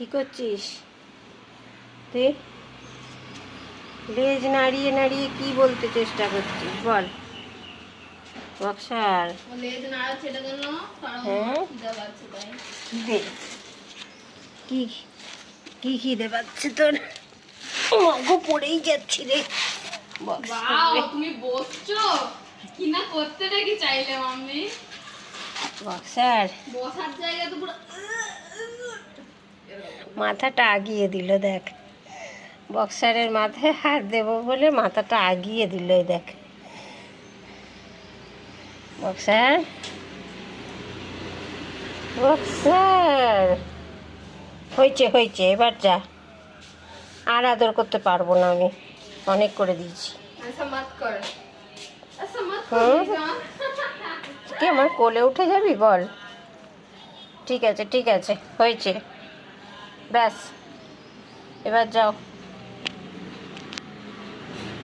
কি করছিস তুই? লেজ নাড়িয়ে নাড়িয়ে কি বলতে চেষ্টা করছিস বল বক্সার? লেজ নাড়াচ্ছে এটার জন্য কারণ হ্যাঁ খিদে পাচ্ছে তাই। খিদে? কি কি খিদে পাচ্ছে তোর? মগো পড়েই যাচ্ছি রে বাও তুমি বসছো কি না করতে নাকি চাইলে মাম্মি? বক্সার বসার জায়গা তো পুরো মাথাটা আগিয়ে দিল দেখ। বক্সারের মাথায় হাত দেবো বলে মাথাটা আগিয়ে দিল, এই দেখ। বক্সার বক্সার হয়েছে হয়েছে, এবার যা। আর আদর করতে পারবো না আমি, অনেক করে দিয়েছি। ऐसा मत कर ऐसा मत হুম? कर जान। কি আমার কোলে উঠে যাবি বল? ঠিক আছে ঠিক আছে, হয়েছে, ব্যাস, এবার যাও।